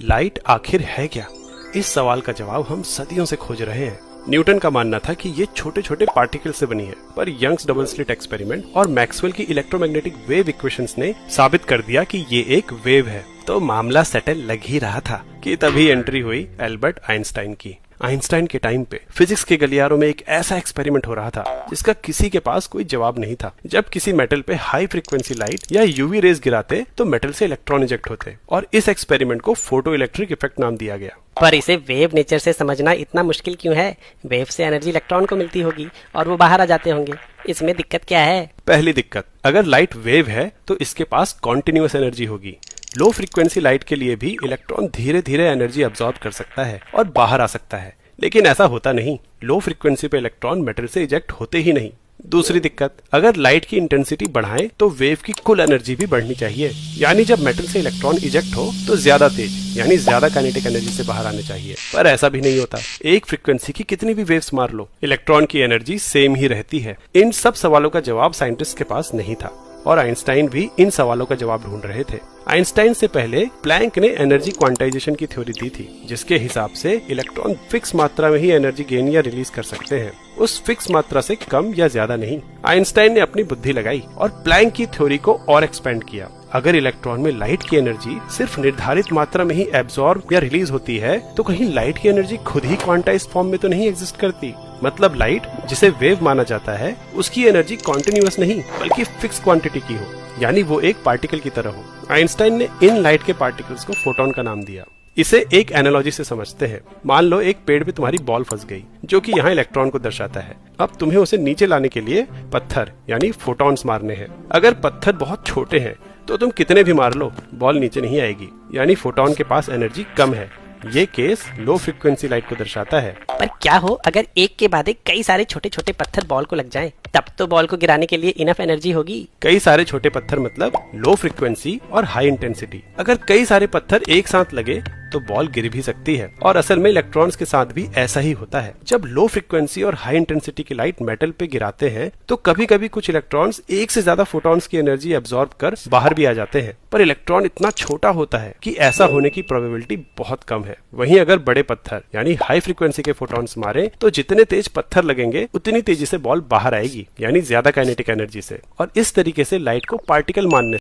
Light आखिर है क्या? इस सवाल का जवाब हम सदियों से खोज रहे हैं। न्यूटन का मानना था कि ये छोटे छोटे पार्टिकल से बनी है, पर यंग्स डबल स्लिट एक्सपेरिमेंट और मैक्सवेल की इलेक्ट्रोमैग्नेटिक वेव इक्वेशंस ने साबित कर दिया कि ये एक वेव है। तो मामला सेटल लग ही रहा था कि तभी एंट्री हुई एल्बर्ट आइंस्टाइन की। आइंस्टाइन के टाइम पे फिजिक्स के गलियारों में एक ऐसा एक्सपेरिमेंट हो रहा था जिसका किसी के पास कोई जवाब नहीं था। जब किसी मेटल पे हाई फ्रीक्वेंसी लाइट या यूवी रेज गिराते तो मेटल से इलेक्ट्रॉन इजेक्ट होते और इस एक्सपेरिमेंट को फोटो इलेक्ट्रिक इफेक्ट नाम दिया गया। पर इसे वेव नेचर से समझना इतना मुश्किल क्यों है? वेव से एनर्जी इलेक्ट्रॉन को मिलती होगी और वो बाहर आ जाते होंगे। इसमें दिक्कत क्या है? पहली दिक्कत, अगर लाइट वेव है तो इसके पास कॉन्टिन्यूअस एनर्जी होगी। लो फ्रीक्वेंसी लाइट के लिए भी इलेक्ट्रॉन धीरे धीरे एनर्जी अब्सॉर्ब कर सकता है और बाहर आ सकता है, लेकिन ऐसा होता नहीं। लो फ्रीक्वेंसी पे इलेक्ट्रॉन मेटल से इजेक्ट होते ही नहीं। दूसरी दिक्कत, अगर लाइट की इंटेंसिटी बढ़ाएं तो वेव की कुल एनर्जी भी बढ़नी चाहिए, यानी जब मेटल से इलेक्ट्रॉन इजेक्ट हो तो ज्यादा तेज यानी ज्यादा काइनेटिक एनर्जी से बाहर आने चाहिए। पर ऐसा भी नहीं होता। एक फ्रीक्वेंसी की कितनी भी वेव्स मार लो, इलेक्ट्रॉन की एनर्जी सेम ही रहती है। इन सब सवालों का जवाब साइंटिस्ट के पास नहीं था और आइंस्टाइन भी इन सवालों का जवाब ढूंढ रहे थे। आइंस्टाइन से पहले प्लैंक ने एनर्जी क्वांटाइजेशन की थ्योरी दी थी, जिसके हिसाब से इलेक्ट्रॉन फिक्स मात्रा में ही एनर्जी गेन या रिलीज कर सकते हैं, उस फिक्स मात्रा से कम या ज्यादा नहीं। आइंस्टाइन ने अपनी बुद्धि लगाई और प्लैंक की थ्योरी को और एक्सपेंड किया। अगर इलेक्ट्रॉन में लाइट की एनर्जी सिर्फ निर्धारित मात्रा में ही एब्सॉर्ब या रिलीज होती है तो कहीं लाइट की एनर्जी खुद ही क्वांटाइज्ड फॉर्म में तो नहीं एग्जिस्ट करती। मतलब लाइट, जिसे वेव माना जाता है, उसकी एनर्जी कॉन्टिन्यूअस नहीं बल्कि फिक्स क्वांटिटी की हो, यानी वो एक पार्टिकल की तरह हो। आइंस्टाइन ने इन लाइट के पार्टिकल्स को फोटोन का नाम दिया। इसे एक एनालॉजी से समझते हैं। मान लो एक पेड़ पे तुम्हारी बॉल फंस गई, जो कि यहाँ इलेक्ट्रॉन को दर्शाता है। अब तुम्हें उसे नीचे लाने के लिए पत्थर यानी फोटॉन्स मारने हैं। अगर पत्थर बहुत छोटे हैं तो तुम कितने भी मार लो, बॉल नीचे नहीं आएगी, यानी फोटॉन के पास एनर्जी कम है। ये केस लो फ्रीक्वेंसी लाइट को दर्शाता है। पर क्या हो अगर एक के बाद एक कई सारे छोटे छोटे पत्थर बॉल को लग जाएं? तब तो बॉल को गिराने के लिए इनफ एनर्जी होगी। कई सारे छोटे पत्थर मतलब लो फ्रीक्वेंसी और हाई इंटेंसिटी। अगर कई सारे पत्थर एक साथ लगे तो बॉल गिर भी सकती है, और असल में इलेक्ट्रॉन्स के साथ भी ऐसा ही होता है। जब लो फ्रीक्वेंसी और हाई इंटेंसिटी की लाइट मेटल पे गिराते हैं तो कभी कभी कुछ इलेक्ट्रॉन्स एक से ज्यादा फोटॉन्स की एनर्जी एब्सॉर्ब कर बाहर भी आ जाते हैं, पर इलेक्ट्रॉन इतना छोटा होता है कि ऐसा होने की प्रोबेबिलिटी बहुत कम है। वहीं अगर बड़े पत्थर यानी हाई फ्रीक्वेंसी के फोटॉन्स मारे तो जितने तेज पत्थर लगेंगे उतनी तेजी से बॉल बाहर आएगी, यानी ज्यादा काइनेटिक एनर्जी से। और इस तरीके से लाइट को पार्टिकल मानने